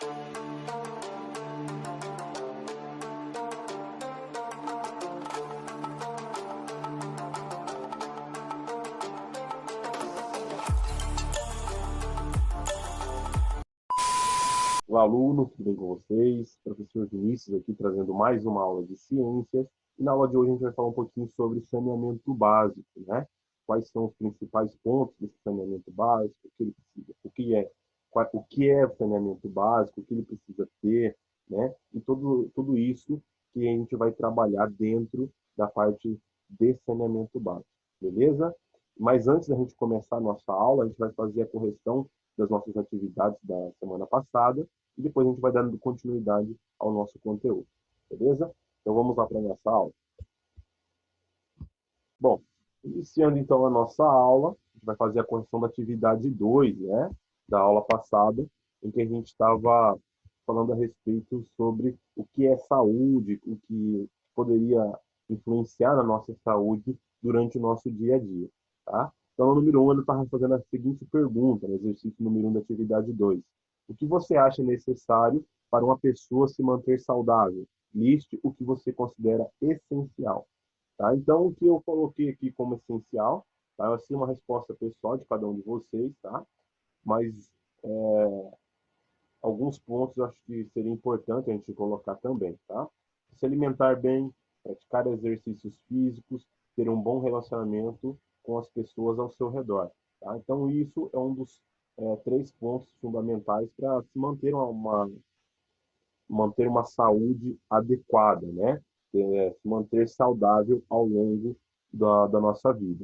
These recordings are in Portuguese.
Olá, aluno, tudo bem com vocês? Professor Vinícius aqui trazendo mais uma aula de ciências. E na aula de hoje a gente vai falar um pouquinho sobre saneamento básico, né? Quais são os principais pontos desse saneamento básico, o que ele precisa, o que é o saneamento básico, o que ele precisa ter, né? E tudo isso que a gente vai trabalhar dentro da parte de saneamento básico, beleza? Mas antes da gente começar a nossa aula, a gente vai fazer a correção das nossas atividades da semana passada e depois a gente vai dando continuidade ao nosso conteúdo, beleza? Então vamos lá para a nossa aula. Bom, iniciando então a nossa aula, a gente vai fazer a correção da atividade 2, né, da aula passada, em que a gente estava falando a respeito sobre o que é saúde, o que poderia influenciar na nossa saúde durante o nosso dia a dia, tá? Então, no número 1, ele estava fazendo a seguinte pergunta, no exercício número 1 da atividade 2. O que você acha necessário para uma pessoa se manter saudável? Liste o que você considera essencial. Tá? Então, o que eu coloquei aqui como essencial, tá? Vai ser uma resposta pessoal de cada um de vocês, tá? Mas alguns pontos eu acho que seria importante a gente colocar também, tá? Se alimentar bem, praticar exercícios físicos, ter um bom relacionamento com as pessoas ao seu redor, tá? Então, isso é um dos 3 pontos fundamentais para se manter uma saúde adequada, né? Se manter saudável ao longo da nossa vida.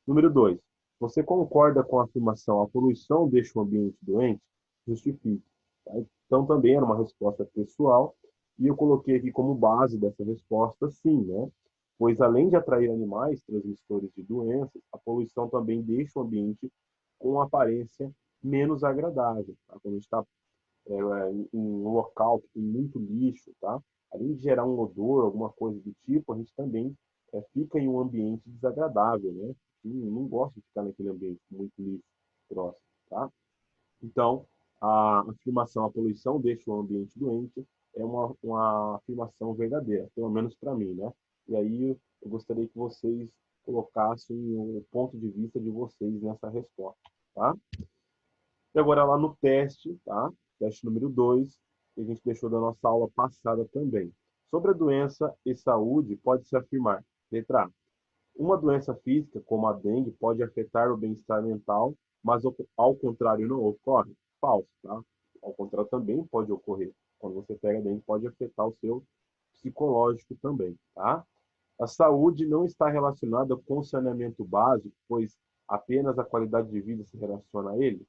Número 2, você concorda com a afirmação: a poluição deixa o ambiente doente? Justifique. Tá? Então, também era uma resposta pessoal, e eu coloquei aqui como base dessa resposta, sim, né? Pois além de atrair animais transmissores de doenças, a poluição também deixa o ambiente com uma aparência menos agradável. Tá? Quando a gente está em um local que tem muito lixo, tá? Além de gerar um odor, alguma coisa do tipo, a gente também fica em um ambiente desagradável, né? E não gosta de ficar naquele ambiente com muito lixo próximo, tá? Então, a afirmação, a poluição deixa o ambiente doente, é uma afirmação verdadeira, pelo menos para mim, né? E aí eu gostaria que vocês colocassem o ponto de vista de vocês nessa resposta, tá? E agora lá no teste, tá? Teste número 2, que a gente deixou da nossa aula passada também. Sobre a doença e saúde, pode-se afirmar: letra A. Uma doença física, como a dengue, pode afetar o bem-estar mental, mas ao contrário não ocorre? Falso, tá? Ao contrário também pode ocorrer. Quando você pega a dengue, pode afetar o seu psicológico também, tá? A saúde não está relacionada com o saneamento básico, pois apenas a qualidade de vida se relaciona a ele,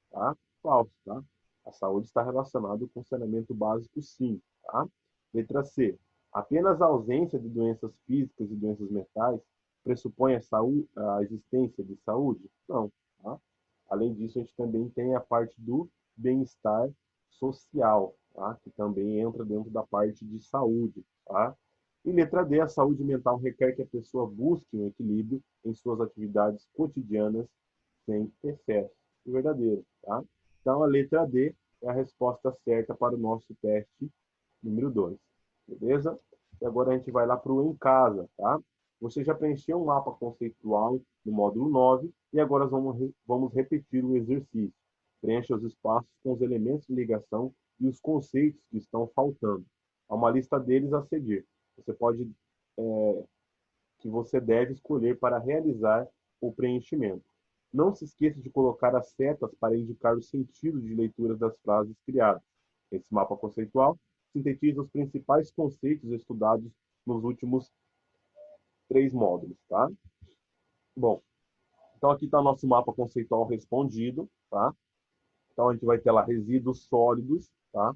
tá? Falso, tá? A saúde está relacionada com saneamento básico, sim, tá? Letra C. Apenas a ausência de doenças físicas e doenças mentais pressupõe a existência de saúde? Não, tá? Além disso, a gente também tem a parte do bem-estar social, tá? Que também entra dentro da parte de saúde, tá? E letra D, a saúde mental requer que a pessoa busque um equilíbrio em suas atividades cotidianas sem excesso. Verdadeiro, tá? Então, a letra D é a resposta certa para o nosso teste número 2, beleza? E agora a gente vai lá para o em casa, tá? Você já preencheu um mapa conceitual no módulo 9 e agora vamos repetir o exercício. Preencha os espaços com os elementos de ligação e os conceitos que estão faltando. Há uma lista deles a seguir. Que você deve escolher para realizar o preenchimento. Não se esqueça de colocar as setas para indicar o sentido de leitura das frases criadas. Esse mapa conceitual sintetiza os principais conceitos estudados nos últimos 3 módulos, tá? Bom, então aqui está o nosso mapa conceitual respondido, tá? Então a gente vai ter lá resíduos sólidos, tá?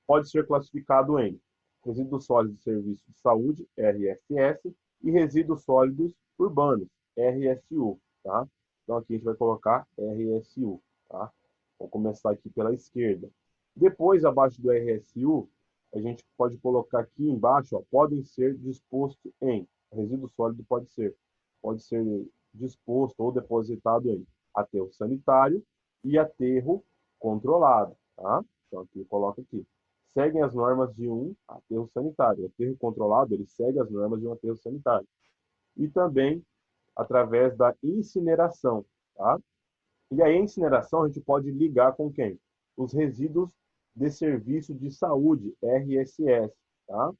Pode ser classificado em resíduos sólidos de serviço de saúde, RSS, e resíduos sólidos urbanos, RSU, tá? Então aqui a gente vai colocar RSU, tá? Vamos começar aqui pela esquerda. Depois, abaixo do RSU, a gente pode colocar aqui embaixo, ó, podem ser disposto em. Resíduo sólido pode ser disposto ou depositado em aterro sanitário e aterro controlado, tá? Então, aqui, coloca aqui. Seguem as normas de um aterro sanitário. O aterro controlado, ele segue as normas de um aterro sanitário. E também através da incineração, tá? E aí, a incineração a gente pode ligar com quem? Os resíduos de serviço de saúde, RSS, tá?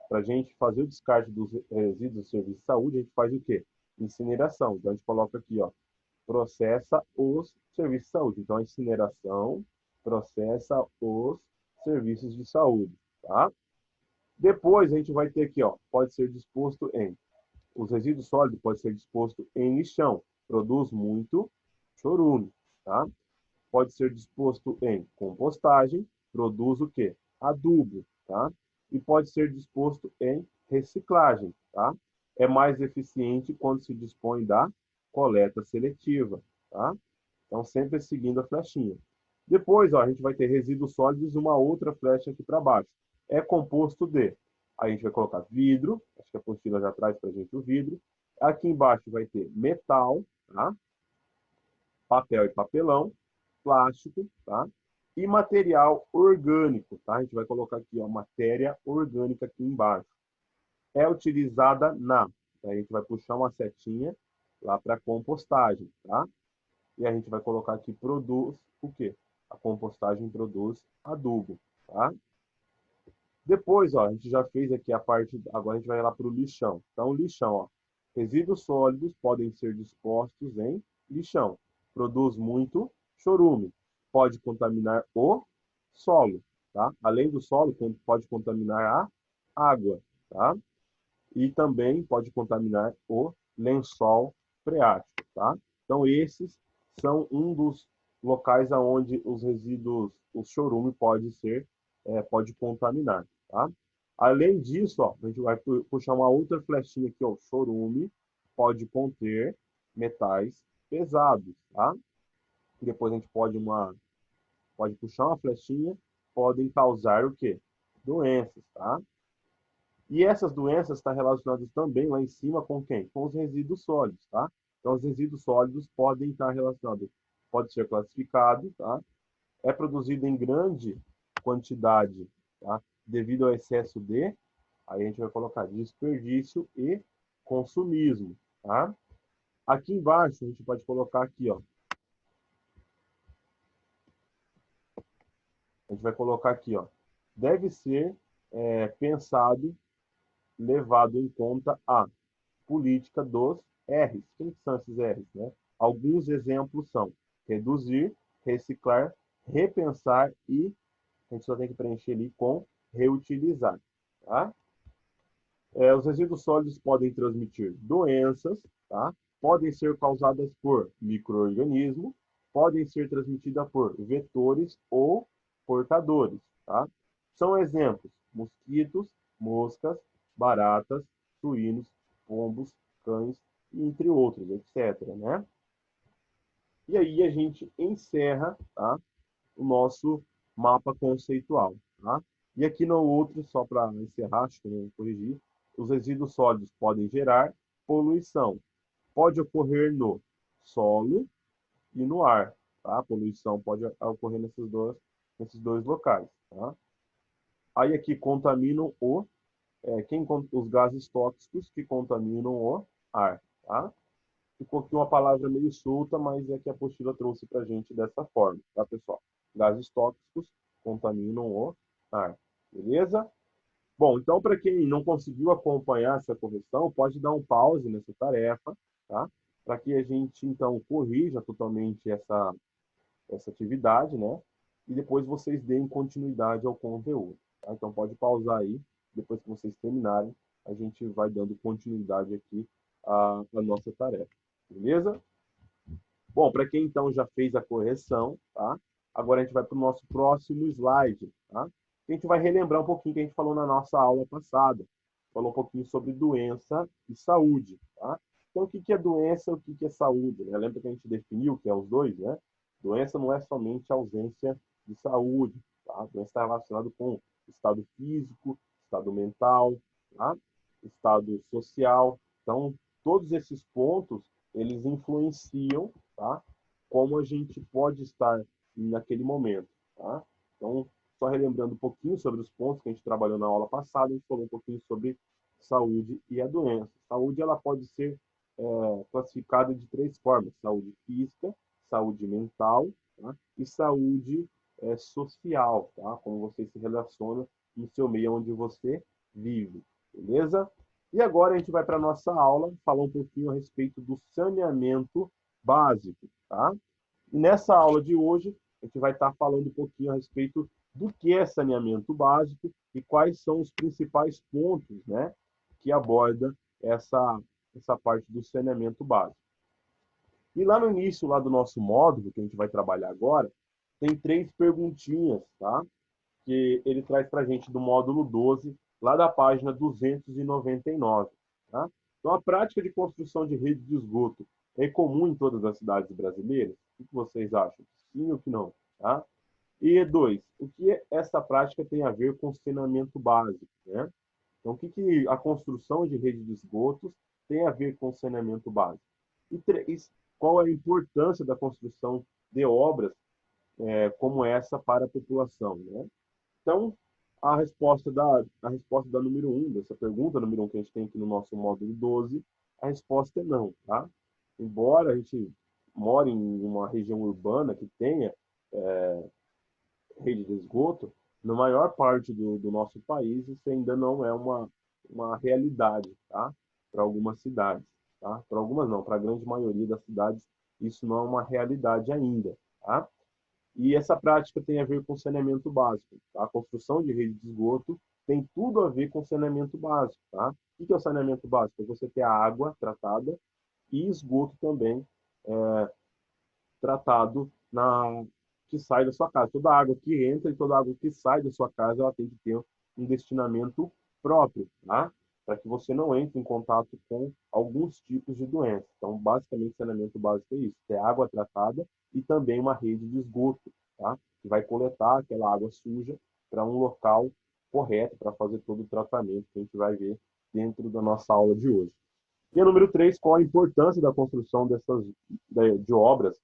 Para a gente fazer o descarte dos resíduos de serviço de saúde, a gente faz o quê? Incineração. Então, a gente coloca aqui, ó, processa os serviços de saúde. Então, a incineração processa os serviços de saúde, tá? Depois, a gente vai ter aqui, ó, pode ser disposto em os resíduos sólidos pode ser disposto em lixão, produz muito chorume, tá? Pode ser disposto em compostagem, produz o quê? Adubo, tá? E pode ser disposto em reciclagem, tá? É mais eficiente quando se dispõe da coleta seletiva, tá? Então, sempre seguindo a flechinha. Depois, ó, a gente vai ter resíduos sólidos e uma outra flecha aqui para baixo. É composto de. Aí a gente vai colocar vidro, acho que a apostila já traz para a gente o vidro. Aqui embaixo vai ter metal, tá? Papel e papelão, plástico, tá? E material orgânico, tá? A gente vai colocar aqui, ó, matéria orgânica aqui embaixo. É utilizada na. A gente vai puxar uma setinha lá para compostagem, tá? E a gente vai colocar aqui produz o quê? A compostagem produz adubo, tá? Depois, ó, a gente já fez aqui a parte, agora a gente vai lá para o lixão. Então, o lixão, ó, resíduos sólidos podem ser dispostos em lixão. Produz muito chorume. Pode contaminar o solo, tá? Além do solo, pode contaminar a água, tá? E também pode contaminar o lençol freático, tá? Então, esses são um dos locais aonde os resíduos, o chorume pode contaminar, tá? Além disso, ó, a gente vai puxar uma outra flechinha aqui, ó, o chorume pode conter metais pesados, tá? Depois a gente pode puxar uma flechinha, podem causar o quê? Doenças, tá? E essas doenças estão relacionadas também lá em cima com quem? Com os resíduos sólidos, tá? Então, os resíduos sólidos podem estar relacionados, pode ser classificado, tá? É produzido em grande quantidade, tá? Devido ao excesso de, aí a gente vai colocar desperdício e consumismo, tá? Aqui embaixo, a gente pode colocar aqui, ó. A gente vai colocar aqui, ó. Deve ser pensado, levado em conta a política dos R's. Quem são esses R's? Né? Alguns exemplos são reduzir, reciclar, repensar e a gente só tem que preencher ali com reutilizar. Tá? Os resíduos sólidos podem transmitir doenças, tá? Podem ser causadas por micro-organismos, podem ser transmitidas por vetores ou portadores. Tá? São exemplos: mosquitos, moscas, baratas, suínos, pombos, cães, entre outros, etc. Né? E aí a gente encerra, tá, o nosso mapa conceitual. Tá? E aqui no outro, só para encerrar, acho que não corrigir, os resíduos sólidos podem gerar poluição. Pode ocorrer no solo e no ar. Tá? A poluição pode ocorrer nesses dois locais. Tá? Aí aqui contaminam os gases tóxicos que contaminam o ar. Tá? Ficou aqui uma palavra meio solta, mas é que a apostila trouxe para a gente dessa forma, tá, pessoal? Gases tóxicos contaminam o ar, beleza? Bom, então, para quem não conseguiu acompanhar essa correção, pode dar um pause nessa tarefa, tá? Para que a gente, então, corrija totalmente essa atividade, né? E depois vocês deem continuidade ao conteúdo, tá? Então, pode pausar aí, depois que vocês terminarem, a gente vai dando continuidade aqui à nossa tarefa, beleza? Bom, para quem então já fez a correção, tá? Agora a gente vai para o nosso próximo slide, tá? A gente vai relembrar um pouquinho que a gente falou na nossa aula passada. Falou um pouquinho sobre doença e saúde, tá? Então, o que é doença e o que é saúde? Né? Lembra que a gente definiu que é os dois, né? Doença não é somente ausência de saúde, tá? A doença está relacionada com estado físico, estado mental, tá? Estado social. Então, todos esses pontos, eles influenciam, tá? Como a gente pode estar naquele momento, tá? Então, só relembrando um pouquinho sobre os pontos que a gente trabalhou na aula passada, a gente falou um pouquinho sobre saúde e a doença. Saúde, ela pode ser classificada de três formas: saúde física, saúde mental, tá? E saúde social, tá? Como você se relaciona no seu meio onde você vive, beleza? E agora a gente vai para a nossa aula falar um pouquinho a respeito do saneamento básico, tá? E nessa aula de hoje, a gente vai estar falando um pouquinho a respeito do que é saneamento básico e quais são os principais pontos, né, que aborda essa parte do saneamento básico. E lá no início lá do nosso módulo, que a gente vai trabalhar agora, tem três perguntinhas, tá? Que ele traz para a gente do módulo 12, lá da página 299. Tá? Então, a prática de construção de rede de esgoto é comum em todas as cidades brasileiras? O que vocês acham? Sim ou que não? Tá? E dois, o que essa prática tem a ver com saneamento básico? Né? Então, o que a construção de rede de esgotos tem a ver com saneamento básico? E três, qual é a importância da construção de obras como essa para a população? Né? Então, a resposta da número um dessa pergunta, número um que a gente tem aqui no nosso módulo 12, a resposta é não, tá? Embora a gente more em uma região urbana que tenha rede de esgoto, na maior parte do nosso país isso ainda não é uma realidade, tá? Para algumas cidades, tá? Para algumas não, para a grande maioria das cidades isso não é uma realidade ainda, tá? E essa prática tem a ver com saneamento básico. Tá? A construção de rede de esgoto tem tudo a ver com saneamento básico. Tá? O que é o saneamento básico? É você ter a água tratada e esgoto também tratado que sai da sua casa. Toda água que entra e toda água que sai da sua casa, ela tem que ter um destinamento próprio, tá? Para que você não entre em contato com alguns tipos de doenças. Então, basicamente, saneamento básico é isso: ter água tratada e também uma rede de esgoto, tá? Que vai coletar aquela água suja para um local correto para fazer todo o tratamento que a gente vai ver dentro da nossa aula de hoje. E a número 3, qual a importância da construção de obras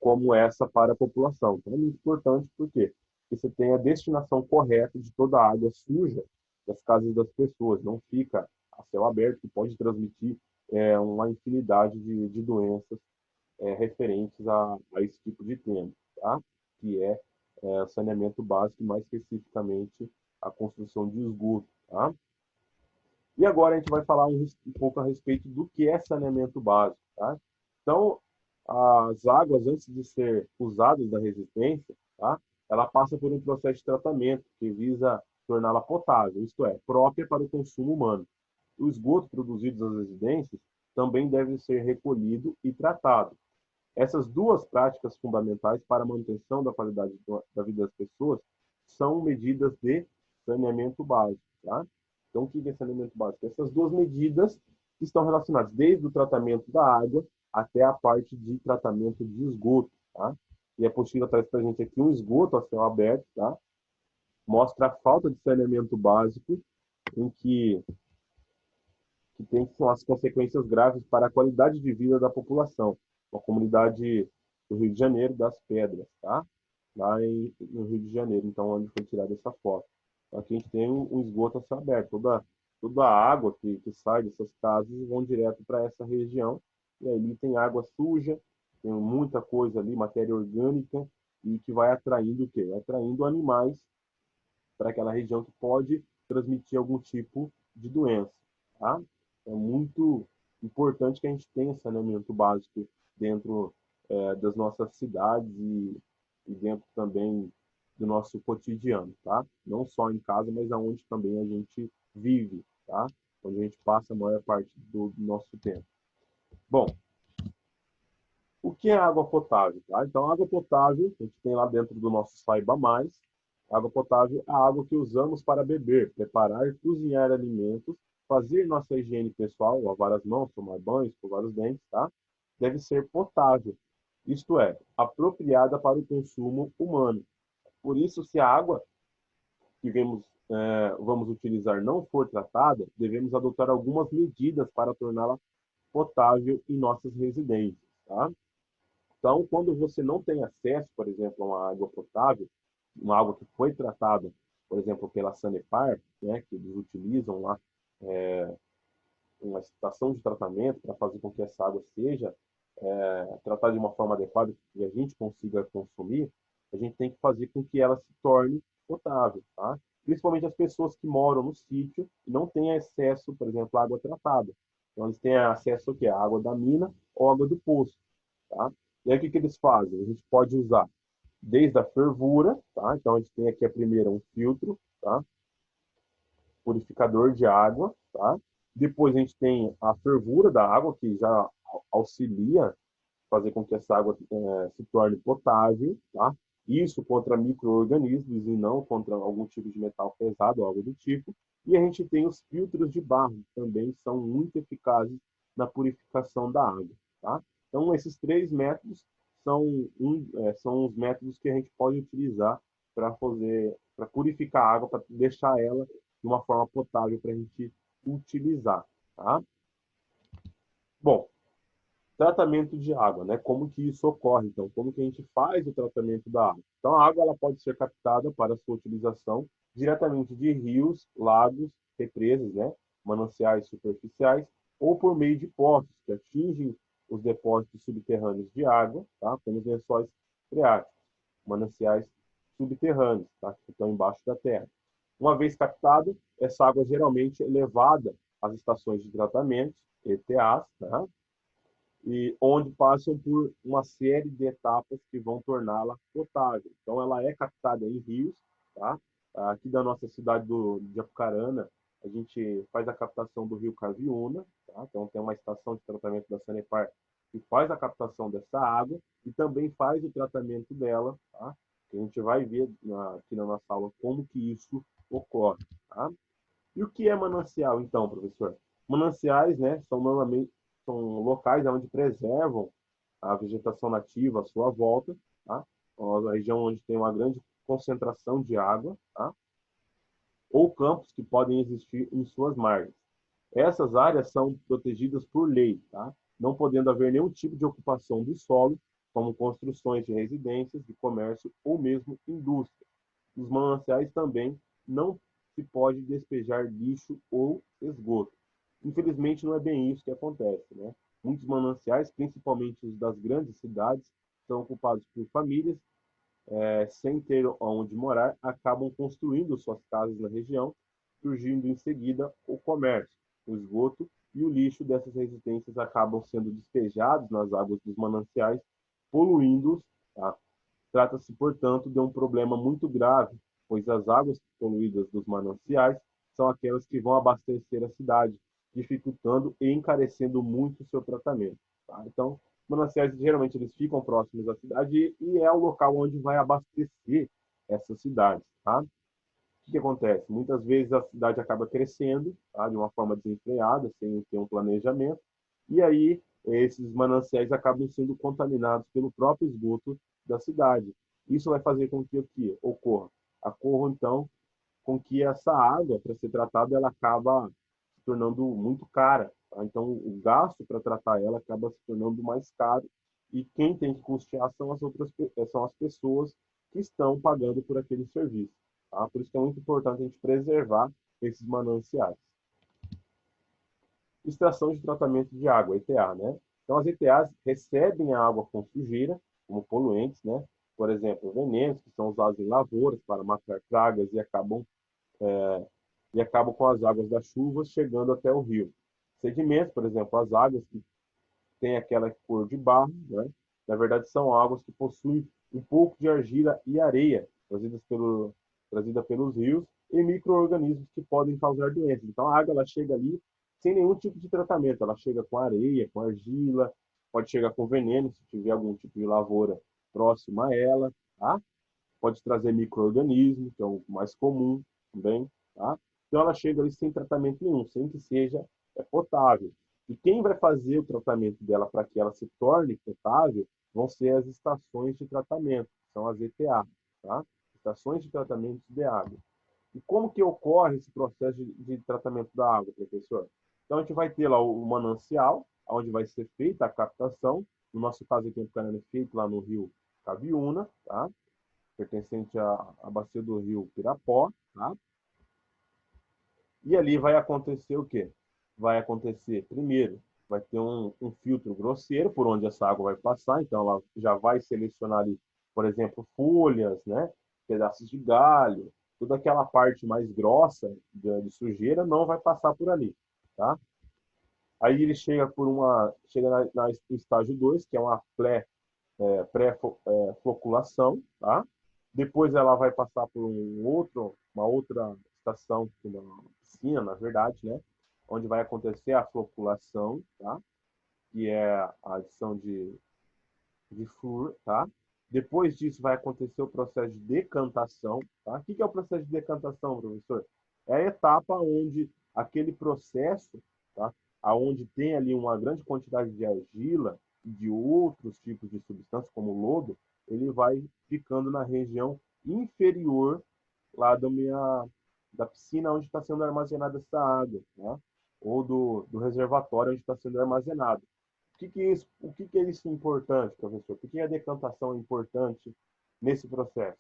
como essa para a população? Então, é muito importante porque você tem a destinação correta de toda a água suja das casas das pessoas, não fica a céu aberto, que pode transmitir uma infinidade de doenças referentes a esse tipo de tema, tá? Que saneamento básico, mais especificamente a construção de esgoto, tá? E agora a gente vai falar um pouco a respeito do que é saneamento básico, tá? Então, as águas, antes de ser usadas da resistência, tá? Ela passa por um processo de tratamento que visa torná-la potável, isto é, própria para o consumo humano. O esgoto produzido nas residências também deve ser recolhido e tratado. Essas duas práticas fundamentais para a manutenção da qualidade da vida das pessoas são medidas de saneamento básico, tá? Então, o que é saneamento básico? Essas duas medidas estão relacionadas desde o tratamento da água até a parte de tratamento de esgoto, tá? E a apostila traz para a gente aqui um esgoto a céu aberto, tá? Mostra a falta de saneamento básico, em que tem as consequências graves para a qualidade de vida da população. Uma comunidade do Rio de Janeiro, das Pedras, tá? No Rio de Janeiro, então, onde foi tirada essa foto. Então, aqui a gente tem um esgoto a céu aberto. Toda a água que sai dessas casas vão direto para essa região. E ali tem água suja, tem muita coisa ali, matéria orgânica, e que vai atraindo o quê? Vai atraindo animais para aquela região que pode transmitir algum tipo de doença, tá? É muito importante que a gente tenha saneamento básico dentro das nossas cidades e dentro também do nosso cotidiano, tá? Não só em casa, mas aonde também a gente vive, tá? Onde a gente passa a maior parte do nosso tempo. Bom, o que é água potável? Tá? Então, água potável, a gente tem lá dentro do nosso Saiba Mais, água potável é a água que usamos para beber, preparar, cozinhar alimentos, fazer nossa higiene pessoal, lavar as mãos, tomar banho, escovar os dentes, tá? Deve ser potável, isto é, apropriada para o consumo humano. Por isso, se a água que vamos utilizar não for tratada, devemos adotar algumas medidas para torná-la potável em nossas residências, tá? Então, quando você não tem acesso, por exemplo, a uma água potável, uma água que foi tratada, por exemplo, pela Sanepar, né, que eles utilizam lá uma estação de tratamento para fazer com que essa água seja tratada de uma forma adequada e a gente consiga consumir, a gente tem que fazer com que ela se torne potável, tá? Principalmente as pessoas que moram no sítio e não têm acesso, por exemplo, à água tratada. Então, eles têm acesso ao quê? À água da mina ou água do poço, tá? E aí, o que que eles fazem? A gente pode usar desde a fervura, tá? Então, a gente tem aqui a primeira um filtro, tá? Purificador de água, tá? Depois a gente tem a fervura da água, que já auxilia fazer com que essa água se torne potável, tá? Isso contra micro-organismos e não contra algum tipo de metal pesado, algo do tipo. E a gente tem os filtros de barro, que também são muito eficazes na purificação da água, tá? Então, esses três métodos são os métodos que a gente pode utilizar para purificar a água, para deixar ela de uma forma potável para a gente utilizar, tá? Bom, tratamento de água, né? Como que isso ocorre? Então, como que a gente faz o tratamento da água? Então, a água ela pode ser captada para sua utilização diretamente de rios, lagos, represas, né? Mananciais superficiais, ou por meio de poços que atingem os depósitos subterrâneos de água, tá? Como os lençóis freáticos, mananciais subterrâneos, tá? Que estão embaixo da terra. Uma vez captada, essa água geralmente é levada às estações de tratamento, ETAs, tá? E onde passam por uma série de etapas que vão torná-la potável. Então, ela é captada em rios, tá? Aqui da nossa cidade de Apucarana, a gente faz a captação do rio Caviúna, tá? Então, tem uma estação de tratamento da Sanepar que faz a captação dessa água e também faz o tratamento dela, tá? Que a gente vai ver aqui na nossa aula como que isso ocorre, tá? E o que é manancial, então, professor? Mananciais, né, são locais onde preservam a vegetação nativa à sua volta, tá? Uma região onde tem uma grande concentração de água, tá? Ou campos que podem existir em suas margens. Essas áreas são protegidas por lei, tá? Não podendo haver nenhum tipo de ocupação do solo, como construções de residências, de comércio ou mesmo indústria. Nos mananciais também não se pode despejar lixo ou esgoto. Infelizmente, não é bem isso que acontece, né? Muitos mananciais, principalmente os das grandes cidades, são ocupados por famílias sem ter onde morar, acabam construindo suas casas na região, surgindo em seguida o comércio, o esgoto e o lixo dessas residências acabam sendo despejados nas águas dos mananciais, poluindo-os. Tá? Trata-se, portanto, de um problema muito grave, pois as águas poluídas dos mananciais são aquelas que vão abastecer a cidade, dificultando e encarecendo muito o seu tratamento. Tá? Então, mananciais geralmente eles ficam próximos da cidade e é o local onde vai abastecer essas cidades. Tá? O que acontece? Muitas vezes a cidade acaba crescendo, tá? De uma forma desenfreada, sem ter um planejamento, e aí esses mananciais acabam sendo contaminados pelo próprio esgoto da cidade. Isso vai fazer com que o que ocorra? Ocorra, então, com que essa água, para ser tratada, ela acaba se tornando muito cara. Tá? Então, o gasto para tratar ela acaba se tornando mais caro e quem tem que custear são as pessoas que estão pagando por aquele serviço. Tá? Por isso que é muito importante a gente preservar esses mananciais. Estação de tratamento de água, ETA, né? Então, as ETAs recebem a água com sujeira, como poluentes, né? Por exemplo, venenos que são usados em lavouras para matar pragas e acabam com as águas das chuvas chegando até o rio. Sedimentos, por exemplo, as águas que têm aquela cor de barro, né? Na verdade, são águas que possuem um pouco de argila e areia, trazida pelos rios, e micro-organismos que podem causar doenças. Então, a água ela chega ali sem nenhum tipo de tratamento. Ela chega com areia, com argila, pode chegar com veneno, se tiver algum tipo de lavoura próxima a ela, tá? Pode trazer micro-organismos, que é o mais comum também, tá? Então ela chega ali sem tratamento nenhum, sem que seja potável. E quem vai fazer o tratamento dela para que ela se torne potável vão ser as estações de tratamento, que são as ETA, tá? Estações de tratamento de água. E como que ocorre esse processo de tratamento da água, professor? Então a gente vai ter lá o manancial, onde vai ser feita a captação. No nosso caso aqui em Pucarana é feito lá no rio Caviúna, tá? pertencente à bacia do rio Pirapó, tá? E ali vai acontecer o quê? Vai acontecer, primeiro, vai ter um filtro grosseiro por onde essa água vai passar, então ela já vai selecionar ali, por exemplo, folhas, né? Pedaços de galho, toda aquela parte mais grossa de sujeira não vai passar por ali, tá? Aí ele chega no estágio 2, que é uma pré-floculação, tá? Depois ela vai passar por uma outra estação, uma piscina, na verdade, né? Onde vai acontecer a floculação, tá? Que é a adição de flúor, tá? Depois disso vai acontecer o processo de decantação, tá? O que é o processo de decantação, professor? É a etapa onde aquele processo, tá? Aonde tem ali uma grande quantidade de argila e de outros tipos de substâncias, como o lodo, ele vai ficando na região inferior lá da piscina onde está sendo armazenada essa água, né? Ou do reservatório onde está sendo armazenado. O que é isso importante, professor? Por que a decantação é importante nesse processo?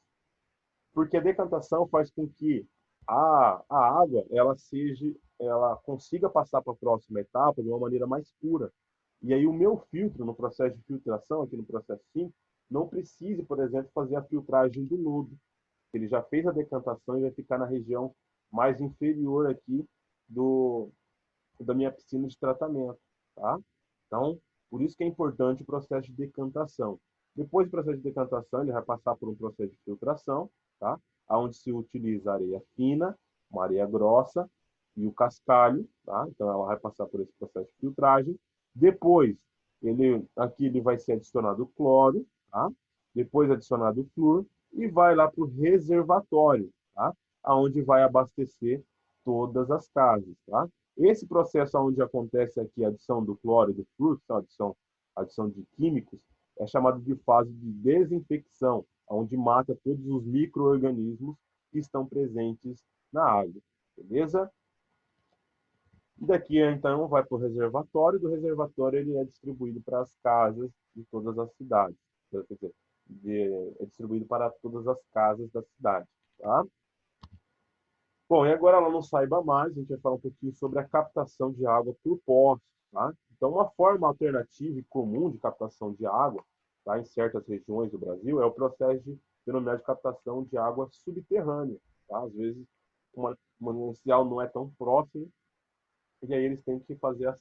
Porque a decantação faz com que a água ela consiga passar para a próxima etapa de uma maneira mais pura. E aí o meu filtro, no processo de filtração, aqui no processo 5, não precise, por exemplo, fazer a filtragem do lodo. Ele já fez a decantação e vai ficar na região mais inferior aqui do, da minha piscina de tratamento, tá? Então, por isso que é importante o processo de decantação. Depois do processo de decantação, ele vai passar por um processo de filtração, tá? Onde se utiliza areia fina, uma areia grossa e o cascalho, tá? Então, ela vai passar por esse processo de filtragem. Depois, aqui ele vai ser adicionado cloro, tá? Depois adicionado flúor e vai lá para o reservatório, tá? Onde vai abastecer todas as casas, tá? Esse processo onde acontece aqui a adição do cloro e do flúor, adição de químicos, é chamado de fase de desinfecção, onde mata todos os micro-organismos que estão presentes na água. Beleza? E daqui, então, vai para o reservatório. Do reservatório, ele é distribuído para as casas de todas as cidades. Quer dizer, é distribuído para todas as casas da cidade. Tá? Bom, e agora ela não saiba mais, a gente vai falar um pouquinho sobre a captação de água por poços, tá? Então, uma forma alternativa e comum de captação de água, tá, em certas regiões do Brasil, é o processo denominado de captação de água subterrânea, tá? Às vezes, uma manancial não é tão próxima, e aí eles têm que fazer a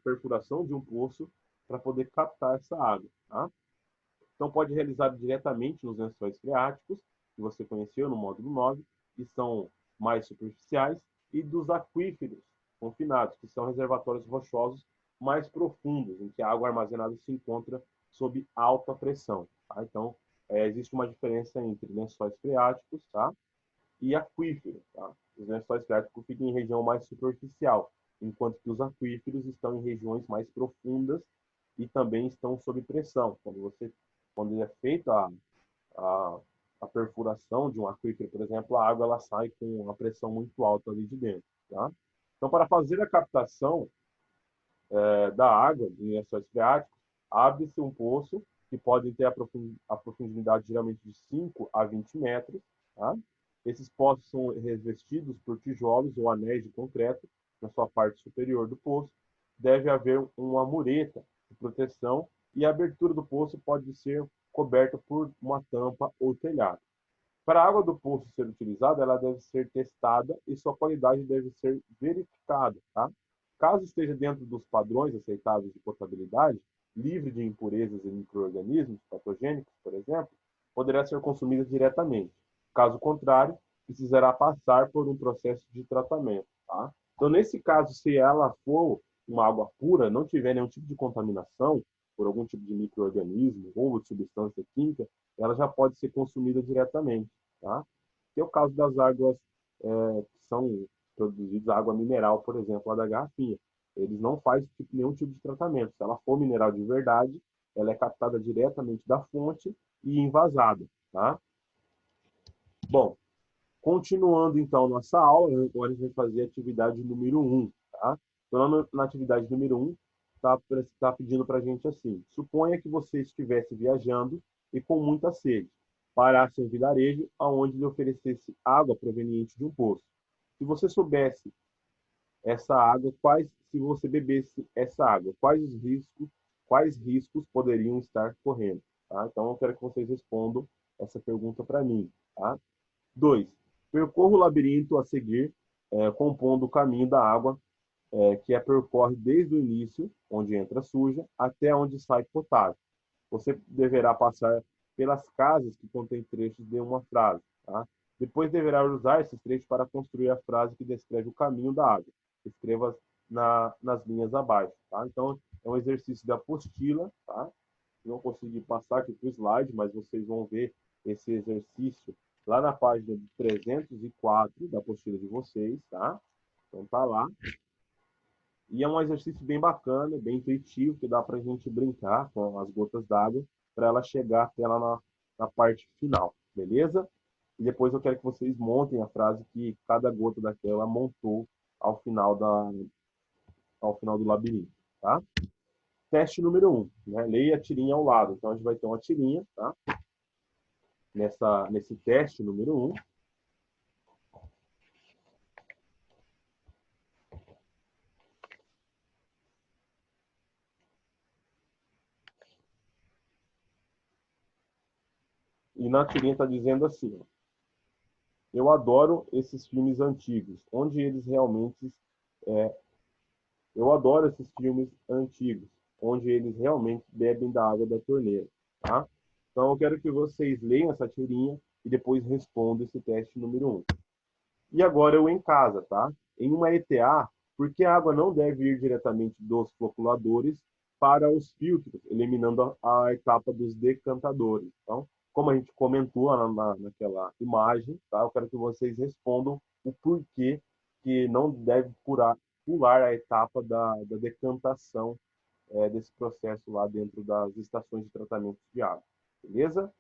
perfuração de um poço para poder captar essa água, tá? Então, pode realizar diretamente nos lençóis freáticos, que você conheceu no módulo 9, que são mais superficiais, e dos aquíferos confinados, que são reservatórios rochosos mais profundos, em que a água armazenada se encontra sob alta pressão. Tá? Então, existe uma diferença entre lençóis freáticos, tá? E aquíferos. Tá? Os lençóis freáticos ficam em região mais superficial, enquanto que os aquíferos estão em regiões mais profundas e também estão sob pressão. Quando é feita a, a perfuração de um aquífero, por exemplo, a água ela sai com uma pressão muito alta ali de dentro. Tá? Então, para fazer a captação da água em lençóis freáticos, abre-se um poço que pode ter a profundidade geralmente de 5 a 20 metros. Tá? Esses poços são revestidos por tijolos ou anéis de concreto na sua parte superior do poço. Deve haver uma mureta de proteção e a abertura do poço pode ser coberta por uma tampa ou telhado. Para a água do poço ser utilizada, ela deve ser testada e sua qualidade deve ser verificada. Tá? Caso esteja dentro dos padrões aceitáveis de potabilidade, livre de impurezas e micro-organismos patogênicos, por exemplo, poderá ser consumida diretamente. Caso contrário, precisará passar por um processo de tratamento. Tá? Então, nesse caso, se ela for uma água pura, não tiver nenhum tipo de contaminação por algum tipo de micro-organismo ou de substância química, ela já pode ser consumida diretamente. Tá? Que é o caso das águas que são produzidas, água mineral, por exemplo, lá da garrafinha. Eles não fazem nenhum tipo de tratamento. Se ela for mineral de verdade, ela é captada diretamente da fonte e envasada. Tá? Bom, continuando então nossa aula, agora a gente vai fazer a atividade número 1. Tá? Então, na atividade número 1, está pedindo para a gente assim: suponha que você estivesse viajando e com muita sede. parasse em um vilarejo aonde lhe oferecesse água proveniente de um poço. Se você soubesse essa água, se você bebesse essa água, quais riscos poderiam estar correndo? Tá? Então, eu quero que vocês respondam essa pergunta para mim. Tá? 2. Percorra o labirinto a seguir, compondo o caminho da água, que percorre desde o início, onde entra suja, até onde sai potável. Você deverá passar pelas casas que contêm trechos de uma frase. Tá? Depois deverá usar esses trechos para construir a frase que descreve o caminho da água. Escreva nas linhas abaixo. Tá? Então, é um exercício da apostila. Tá? Não consegui passar aqui para o slide, mas vocês vão ver esse exercício lá na página 304 da apostila de vocês. Tá? Então, tá lá. E é um exercício bem bacana, bem intuitivo, que dá para a gente brincar com as gotas d'água para ela chegar até lá na parte final, beleza? E depois eu quero que vocês montem a frase que cada gota daquela montou ao final, ao final do labirinto, tá? Teste número 1, né? Leia a tirinha ao lado. Então, a gente vai ter uma tirinha, tá? Nesse teste número 1. E na tirinha está dizendo assim, ó, eu adoro esses filmes antigos, onde eles realmente é, eu adoro esses filmes antigos, onde eles realmente bebem da água da torneira, tá? Então eu quero que vocês leiam essa tirinha e depois respondam esse teste número 1. E agora eu em casa, tá? Em uma ETA, por que a água não deve ir diretamente dos floculadores para os filtros, eliminando a etapa dos decantadores? Então, como a gente comentou naquela imagem, tá? Eu quero que vocês respondam o porquê que não deve pular a etapa da decantação desse processo lá dentro das estações de tratamento de água. Beleza?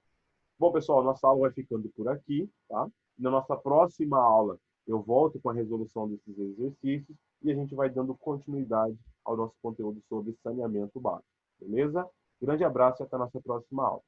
Bom, pessoal, nossa aula vai ficando por aqui, tá? Na nossa próxima aula, eu volto com a resolução desses exercícios e a gente vai dando continuidade ao nosso conteúdo sobre saneamento básico. Beleza? Grande abraço e até a nossa próxima aula.